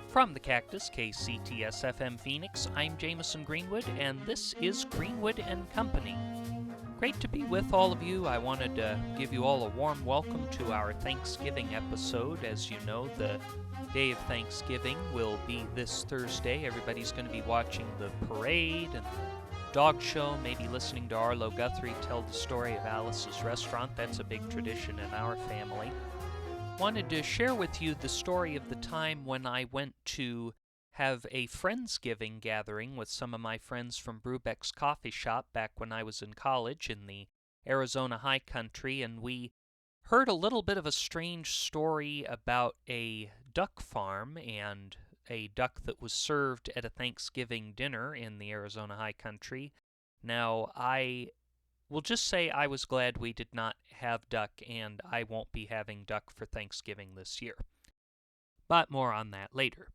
From the Cactus, KCTS-FM Phoenix, I'm Jamison Greenwood, and this is Greenwood & Company. Great to be with all of you. I wanted to give you all a warm welcome to our Thanksgiving episode. As you know, the day of Thanksgiving will be this Thursday. Everybody's going to be watching the parade and dog show, maybe listening to Arlo Guthrie tell the story of Alice's Restaurant. That's a big tradition in our family. Wanted to share with you the story of the time when I went to have a Friendsgiving gathering with some of my friends from Brew-Beck's coffee shop back when I was in college in the Arizona high country, and we heard a little bit of a strange story about a duck farm and a duck that was served at a Thanksgiving dinner in the Arizona high country. Now, I will just say I was glad we did not have duck, and I won't be having duck for Thanksgiving this year. But more on that later.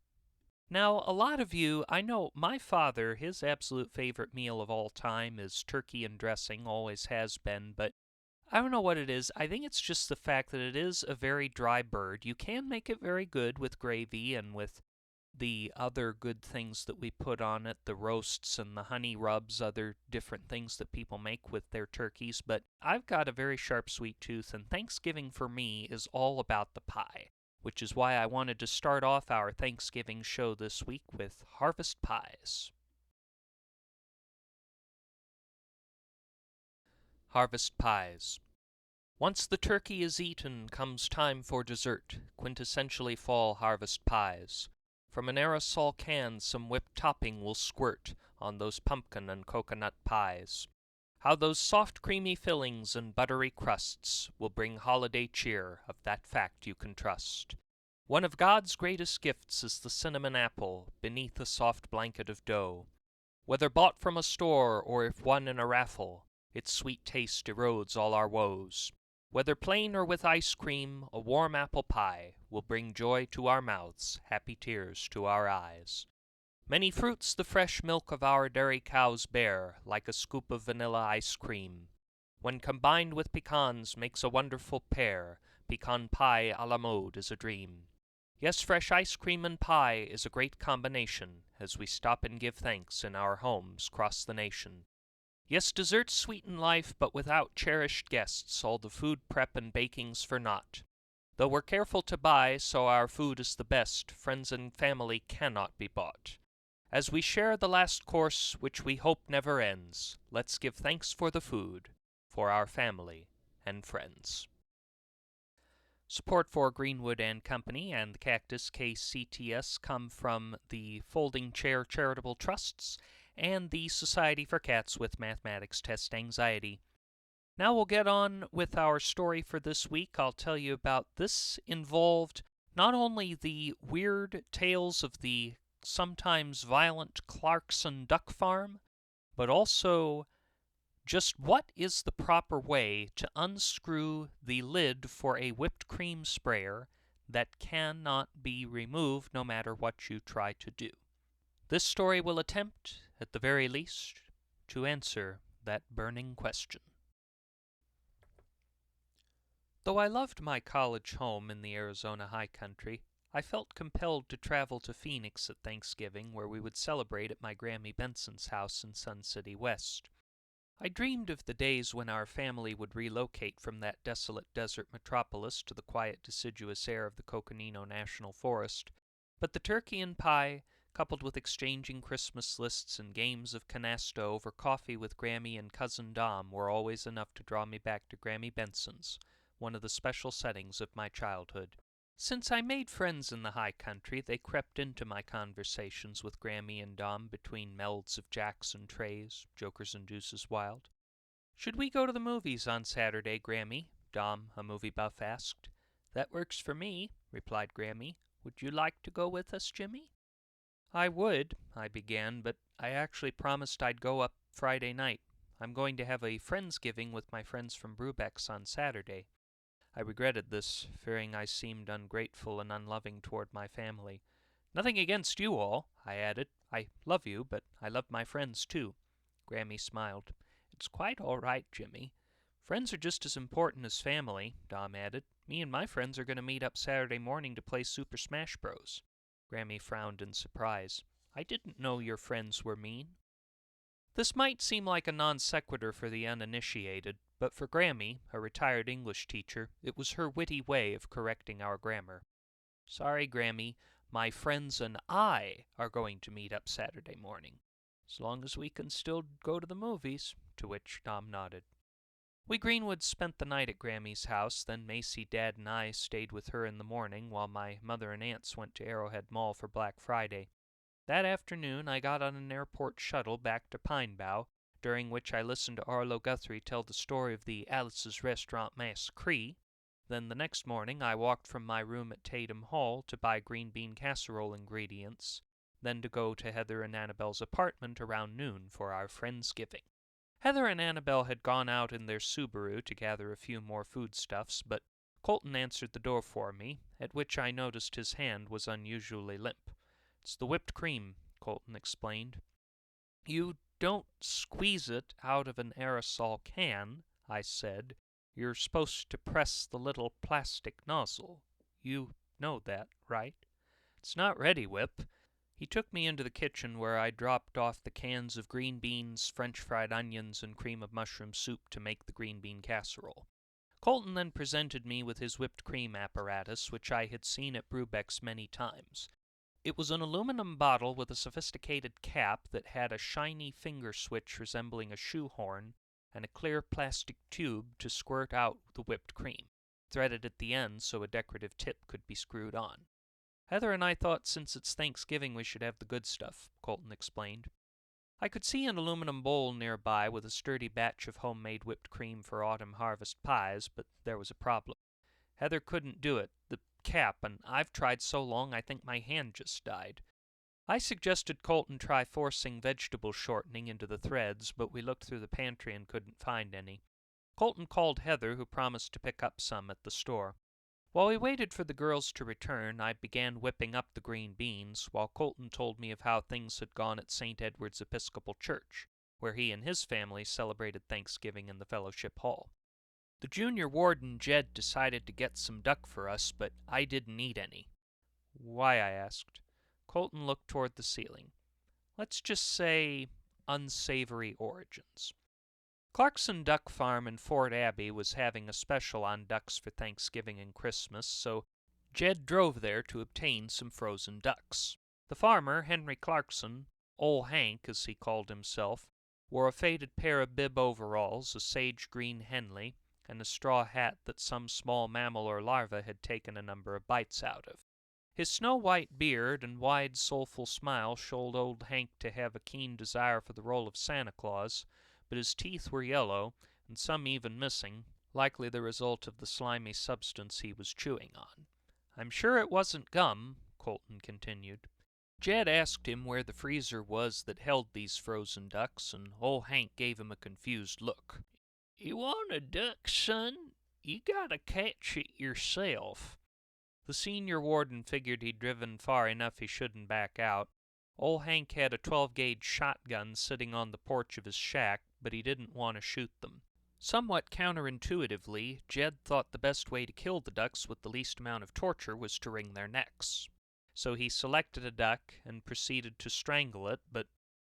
Now, a lot of you, I know my father, his absolute favorite meal of all time is turkey and dressing, always has been, but I don't know what it is. I think it's just the fact that it is a very dry bird. You can make it very good with gravy and with the other good things that we put on it, the roasts and the honey rubs, other different things that people make with their turkeys, but I've got a very sharp sweet tooth, and Thanksgiving for me is all about the pie, which is why I wanted to start off our Thanksgiving show this week with harvest pies. Harvest pies. Once the turkey is eaten, comes time for dessert, quintessentially fall harvest pies. From an aerosol can, some whipped topping will squirt on those pumpkin and coconut pies. How those soft creamy fillings and buttery crusts will bring holiday cheer, of that fact you can trust. One of God's greatest gifts is the cinnamon apple beneath a soft blanket of dough. Whether bought from a store or if won in a raffle, its sweet taste erodes all our woes. Whether plain or with ice cream, a warm apple pie will bring joy to our mouths, happy tears to our eyes. Many fruits the fresh milk of our dairy cows bear, like a scoop of vanilla ice cream. When combined with pecans makes a wonderful pair, pecan pie a la mode is a dream. Yes, fresh ice cream and pie is a great combination, as we stop and give thanks in our homes cross the nation. Yes, desserts sweeten life, but without cherished guests, all the food prep and baking's for naught. Though we're careful to buy, so our food is the best, friends and family cannot be bought. As we share the last course, which we hope never ends, let's give thanks for the food, for our family and friends. Support for Greenwood & Company and the Cactus KCTS come from the Folding Chair Charitable Trusts and the Society for Cats with Mathematics Test Anxiety. Now we'll get on with our story for this week. I'll tell you about this involved not only the weird tales of the sometimes violent Clarkson Duck Farm, but also just what is the proper way to unscrew the lid for a whipped cream sprayer that cannot be removed no matter what you try to do. This story will attempt, at the very least, to answer that burning question. Though I loved my college home in the Arizona high country, I felt compelled to travel to Phoenix at Thanksgiving, where we would celebrate at my Grammy Benson's house in Sun City West. I dreamed of the days when our family would relocate from that desolate desert metropolis to the quiet, deciduous air of the Coconino National Forest, but the turkey and pie, coupled with exchanging Christmas lists and games of canasta over coffee with Grammy and Cousin Dom, were always enough to draw me back to Grammy Benson's, one of the special settings of my childhood. Since I made friends in the high country, they crept into my conversations with Grammy and Dom between melds of jacks and trays, jokers and deuces wild. "Should we go to the movies on Saturday, Grammy?" Dom, a movie buff, asked. "That works for me," replied Grammy. "Would you like to go with us, Jimmy?" "I would," I began, "but I actually promised I'd go up Friday night. I'm going to have a Friendsgiving with my friends from Brew-Beck's on Saturday." I regretted this, fearing I seemed ungrateful and unloving toward my family. "Nothing against you all," I added. "I love you, but I love my friends too." Grammy smiled. "It's quite all right, Jimmy. Friends are just as important as family," Dom added. "Me and my friends are going to meet up Saturday morning to play Super Smash Bros." Grammy frowned in surprise. "I didn't know your friends were mean." This might seem like a non sequitur for the uninitiated, but for Grammy, a retired English teacher, it was her witty way of correcting our grammar. "Sorry, Grammy, my friends and I are going to meet up Saturday morning. As long as we can still go to the movies," to which Tom nodded. We Greenwoods spent the night at Grammy's house, then Macy, Dad, and I stayed with her in the morning, while my mother and aunts went to Arrowhead Mall for Black Friday. That afternoon I got on an airport shuttle back to Pine Bow, during which I listened to Arlo Guthrie tell the story of the Alice's Restaurant Massacre. Then the next morning I walked from my room at Tatum Hall to buy green bean casserole ingredients, then to go to Heather and Annabelle's apartment around noon for our Friendsgiving. Heather and Annabelle had gone out in their Subaru to gather a few more foodstuffs, but Colton answered the door for me, at which I noticed his hand was unusually limp. "It's the whipped cream," Colton explained. "You don't squeeze it out of an aerosol can," I said. "You're supposed to press the little plastic nozzle. You know that, right?" "It's not ready, Whip." He took me into the kitchen where I dropped off the cans of green beans, French fried onions, and cream of mushroom soup to make the green bean casserole. Colton then presented me with his whipped cream apparatus, which I had seen at Brew-Beck's many times. It was an aluminum bottle with a sophisticated cap that had a shiny finger switch resembling a shoehorn and a clear plastic tube to squirt out the whipped cream, threaded at the end so a decorative tip could be screwed on. "Heather and I thought since it's Thanksgiving we should have the good stuff," Colton explained. I could see an aluminum bowl nearby with a sturdy batch of homemade whipped cream for autumn harvest pies, but there was a problem. Heather couldn't do it, the cap, and I've tried so long I think my hand just died. I suggested Colton try forcing vegetable shortening into the threads, but we looked through the pantry and couldn't find any. Colton called Heather, who promised to pick up some at the store. While we waited for the girls to return, I began whipping up the green beans, while Colton told me of how things had gone at St. Edward's Episcopal Church, where he and his family celebrated Thanksgiving in the fellowship hall. "The junior warden, Jed, decided to get some duck for us, but I didn't eat any." "Why?" I asked. Colton looked toward the ceiling. "Let's just say unsavory origins. Clarkson Duck Farm in Fort Abbey was having a special on ducks for Thanksgiving and Christmas, so Jed drove there to obtain some frozen ducks. The farmer, Henry Clarkson, Ol' Hank as he called himself, wore a faded pair of bib overalls, a sage-green Henley, and a straw hat that some small mammal or larva had taken a number of bites out of. His snow-white beard and wide, soulful smile showed Old Hank to have a keen desire for the role of Santa Claus, but his teeth were yellow, and some even missing, likely the result of the slimy substance he was chewing on. "I'm sure it wasn't gum," Colton continued. Jed asked him where the freezer was that held these frozen ducks, and Old Hank gave him a confused look. "You want a duck, son? You gotta catch it yourself." The senior warden figured he'd driven far enough he shouldn't back out. Old Hank had a 12-gauge shotgun sitting on the porch of his shack, but he didn't want to shoot them. Somewhat counterintuitively, Jed thought the best way to kill the ducks with the least amount of torture was to wring their necks. So he selected a duck and proceeded to strangle it, but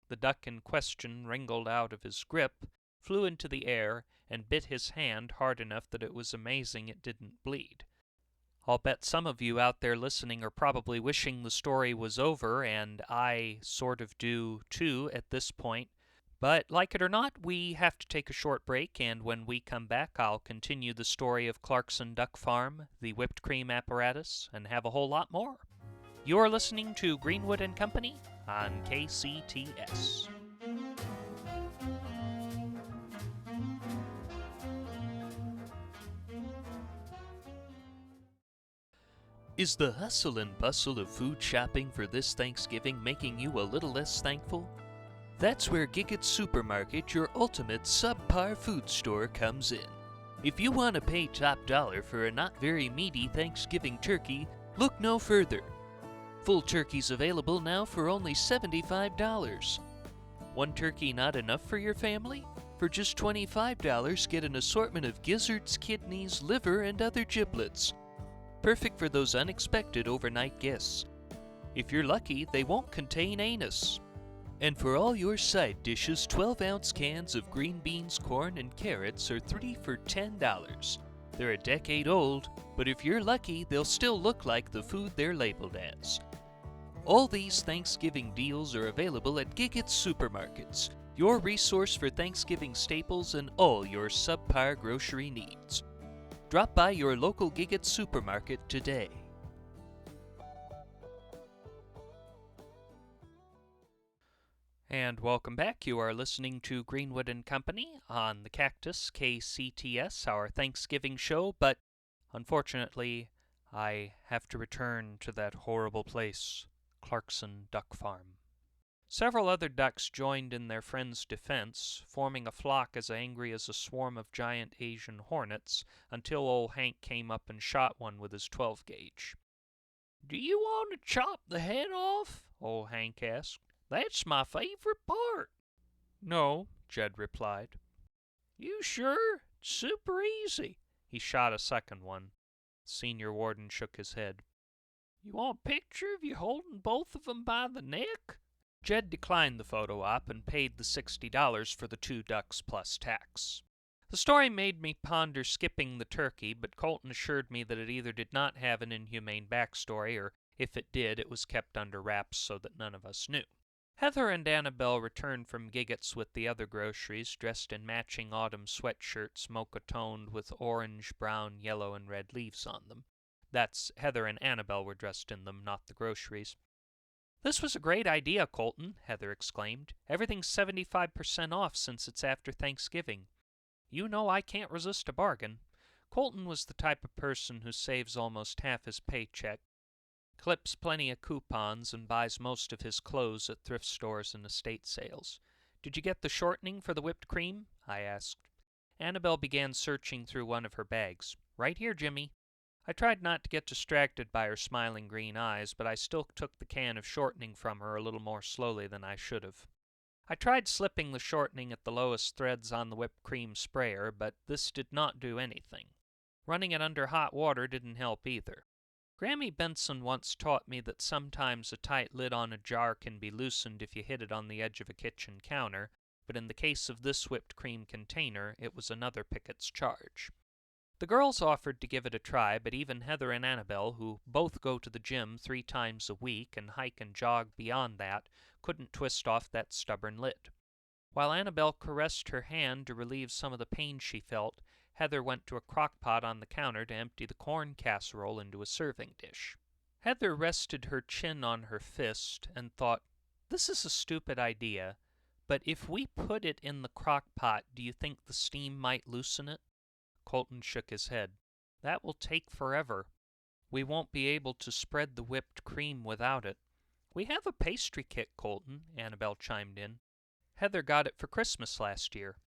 the duck in question wriggled out of his grip, flew into the air, and bit his hand hard enough that it was amazing it didn't bleed. I'll bet some of you out there listening are probably wishing the story was over, and I sort of do too at this point. But like it or not, we have to take a short break, and when we come back, I'll continue the story of Clarkson Duck Farm, the whipped cream apparatus, and have a whole lot more. You're listening to Greenwood & Company on KCTS. Is the hustle and bustle of food shopping for this Thanksgiving making you a little less thankful? That's where Giggett's Supermarket, your ultimate subpar food store, comes in. If you want to pay top dollar for a not very meaty Thanksgiving turkey, look no further. Full turkeys available now for only $75. One turkey not enough for your family? For just $25, get an assortment of gizzards, kidneys, liver, and other giblets. Perfect for those unexpected overnight guests. If you're lucky, they won't contain anus. And for all your side dishes, 12-ounce cans of green beans, corn, and carrots are 3 for $10. They're a decade old, but if you're lucky, they'll still look like the food they're labeled as. All these Thanksgiving deals are available at Giggett's Supermarkets, your resource for Thanksgiving staples and all your subpar grocery needs. Drop by your local Giggett's Supermarket today. And welcome back. You are listening to Greenwood and Company on the Cactus KCTS, our Thanksgiving show, but unfortunately, I have to return to that horrible place, Clarkson Duck Farm. Several other ducks joined in their friend's defense, forming a flock as angry as a swarm of giant Asian hornets, until old Hank came up and shot one with his 12-gauge. "Do you want to chop the head off?" old Hank asked. "That's my favorite part." "No," Jed replied. "You sure? It's super easy." He shot a second one. The senior warden shook his head. "You want a picture of you holding both of them by the neck?" Jed declined the photo op and paid the $60 for the 2 ducks plus tax. The story made me ponder skipping the turkey, but Colton assured me that it either did not have an inhumane backstory, or if it did, it was kept under wraps so that none of us knew. Heather and Annabelle returned from Giggett's with the other groceries, dressed in matching autumn sweatshirts, mocha-toned with orange, brown, yellow, and red leaves on them. That's, Heather and Annabelle were dressed in them, not the groceries. "This was a great idea, Colton," Heather exclaimed. "Everything's 75% off since it's after Thanksgiving. You know I can't resist a bargain." Colton was the type of person who saves almost half his paycheck, clips plenty of coupons, and buys most of his clothes at thrift stores and estate sales. "Did you get the shortening for the whipped cream?" I asked. Annabelle began searching through one of her bags. "Right here, Jimmy." I tried not to get distracted by her smiling green eyes, but I still took the can of shortening from her a little more slowly than I should have. I tried slipping the shortening at the lowest threads on the whipped cream sprayer, but this did not do anything. Running it under hot water didn't help either. Grammy Benson once taught me that sometimes a tight lid on a jar can be loosened if you hit it on the edge of a kitchen counter, but in the case of this whipped cream container, it was another Pickett's charge. The girls offered to give it a try, but even Heather and Annabelle, who both go to the gym 3 times a week and hike and jog beyond that, couldn't twist off that stubborn lid. While Annabelle caressed her hand to relieve some of the pain she felt, Heather went to a crock-pot on the counter to empty the corn casserole into a serving dish. Heather rested her chin on her fist and thought, "This is a stupid idea, but if we put it in the crock-pot, do you think the steam might loosen it?" Colton shook his head. "That will take forever. We won't be able to spread the whipped cream without it." "We have a pastry kit, Colton," Annabelle chimed in. "Heather got it for Christmas last year."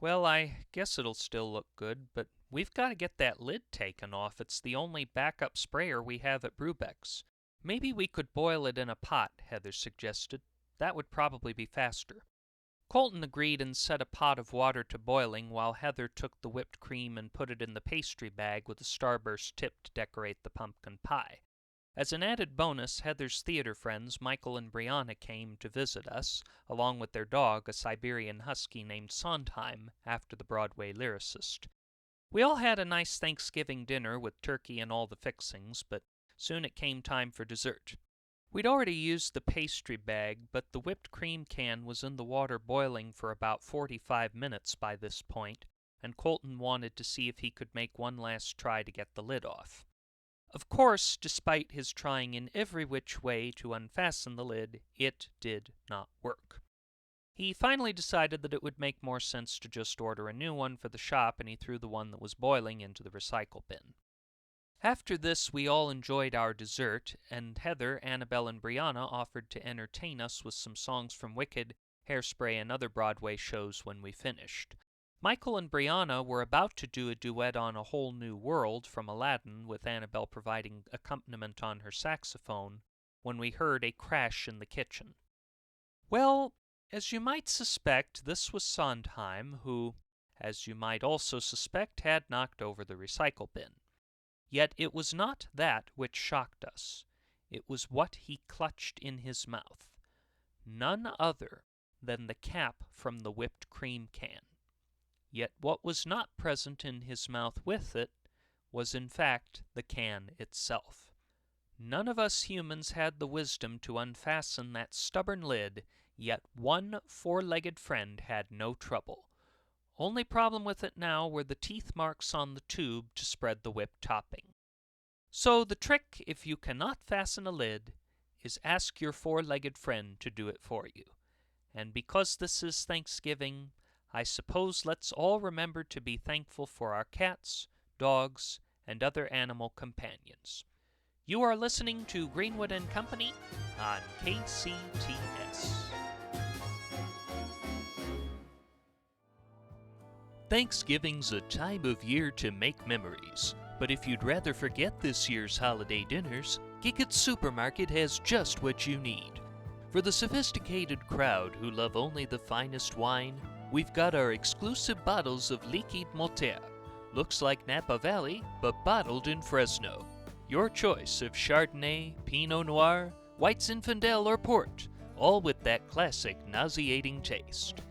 "Well, I guess it'll still look good, but we've got to get that lid taken off. It's the only backup sprayer we have at Brew-Beck's." "Maybe we could boil it in a pot," Heather suggested. "That would probably be faster." Colton agreed and set a pot of water to boiling while Heather took the whipped cream and put it in the pastry bag with a starburst tip to decorate the pumpkin pie. As an added bonus, Heather's theater friends, Michael and Brianna, came to visit us, along with their dog, a Siberian husky named Sondheim, after the Broadway lyricist. We all had a nice Thanksgiving dinner with turkey and all the fixings, but soon it came time for dessert. We'd already used the pastry bag, but the whipped cream can was in the water boiling for about 45 minutes by this point, and Colton wanted to see if he could make one last try to get the lid off. Of course, despite his trying in every which way to unfasten the lid, it did not work. He finally decided that it would make more sense to just order a new one for the shop, and he threw the one that was boiling into the recycle bin. After this, we all enjoyed our dessert, and Heather, Annabelle, and Brianna offered to entertain us with some songs from Wicked, Hairspray, and other Broadway shows when we finished. Michael and Brianna were about to do a duet on A Whole New World from Aladdin, with Annabelle providing accompaniment on her saxophone, when we heard a crash in the kitchen. Well, as you might suspect, this was Sondheim, who, as you might also suspect, had knocked over the recycle bin. Yet it was not that which shocked us. It was what he clutched in his mouth. None other than the cap from the whipped cream can. Yet what was not present in his mouth with it was in fact the can itself. None of us humans had the wisdom to unfasten that stubborn lid, yet one four-legged friend had no trouble. Only problem with it now were the teeth marks on the tube to spread the whipped topping. So the trick, if you cannot fasten a lid, is ask your four-legged friend to do it for you. And because this is Thanksgiving, I suppose let's all remember to be thankful for our cats, dogs, and other animal companions. You are listening to Greenwood & Company on KCTS. Thanksgiving's a time of year to make memories, but if you'd rather forget this year's holiday dinners, Giggett's Supermarket has just what you need. For the sophisticated crowd who love only the finest wine, we've got our exclusive bottles of Liquide Moteur. Looks like Napa Valley, but bottled in Fresno. Your choice of Chardonnay, Pinot Noir, White Zinfandel, or Port, all with that classic nauseating taste.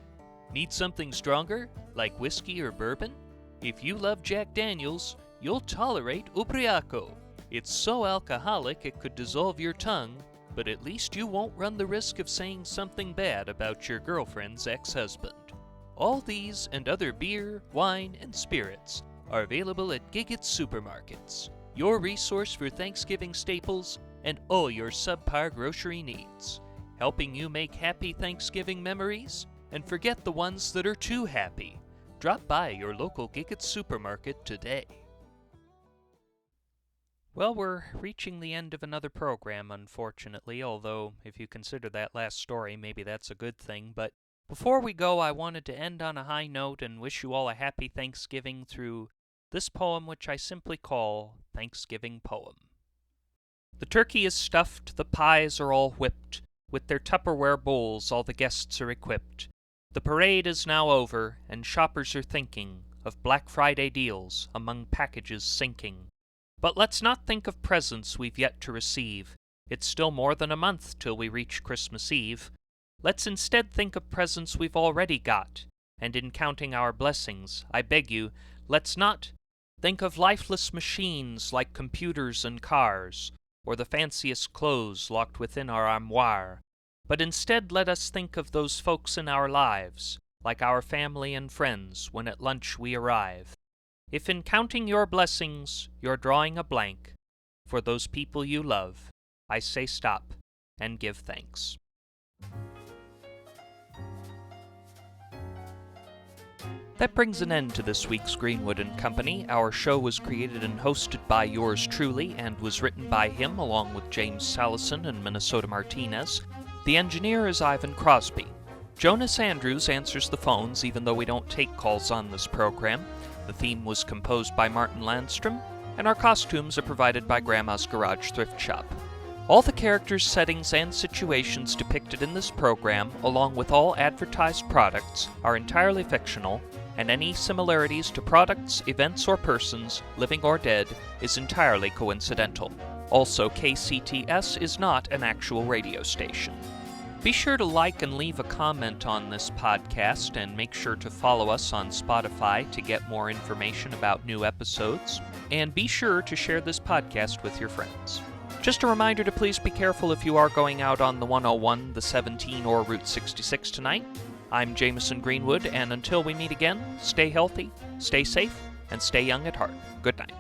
Need something stronger, like whiskey or bourbon? If you love Jack Daniels, you'll tolerate Ubriaco. It's so alcoholic it could dissolve your tongue, but at least you won't run the risk of saying something bad about your girlfriend's ex-husband. All these and other beer, wine, and spirits are available at Giggett's Supermarkets, your resource for Thanksgiving staples and all your subpar grocery needs, helping you make happy Thanksgiving memories and forget the ones that are too happy. Drop by your local Giggett's Supermarket today. Well, we're reaching the end of another program, unfortunately, although if you consider that last story, maybe that's a good thing. But before we go, I wanted to end on a high note and wish you all a happy Thanksgiving through this poem, which I simply call Thanksgiving Poem. The turkey is stuffed, the pies are all whipped, with their Tupperware bowls all the guests are equipped. The parade is now over, and shoppers are thinking of Black Friday deals among packages sinking. But let's not think of presents we've yet to receive. It's still more than a month till we reach Christmas Eve. Let's instead think of presents we've already got, and in counting our blessings, I beg you, let's not think of lifeless machines like computers and cars, or the fanciest clothes locked within our armoire, but instead let us think of those folks in our lives, like our family and friends when at lunch we arrive. If in counting your blessings you're drawing a blank, for those people you love, I say stop and give thanks. That brings an end to this week's Greenwood & Company. Our show was created and hosted by yours truly and was written by him along with James Salison and Minnesota Martinez. The engineer is Ivan Crosby. Jonas Andrews answers the phones even though we don't take calls on this program. The theme was composed by Martin Landstrom, and our costumes are provided by Grandma's Garage Thrift Shop. All the characters, settings, and situations depicted in this program, along with all advertised products, are entirely fictional, and any similarities to products, events, or persons, living or dead, is entirely coincidental. Also, KCTS is not an actual radio station. Be sure to like and leave a comment on this podcast, and make sure to follow us on Spotify to get more information about new episodes. And be sure to share this podcast with your friends. Just a reminder to please be careful if you are going out on the 101, the 17, or Route 66 tonight. I'm Jamison Greenwood, and until we meet again, stay healthy, stay safe, and stay young at heart. Good night.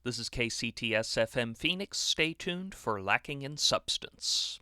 This is KCTS FM Phoenix. Stay tuned for Lacking in Substance.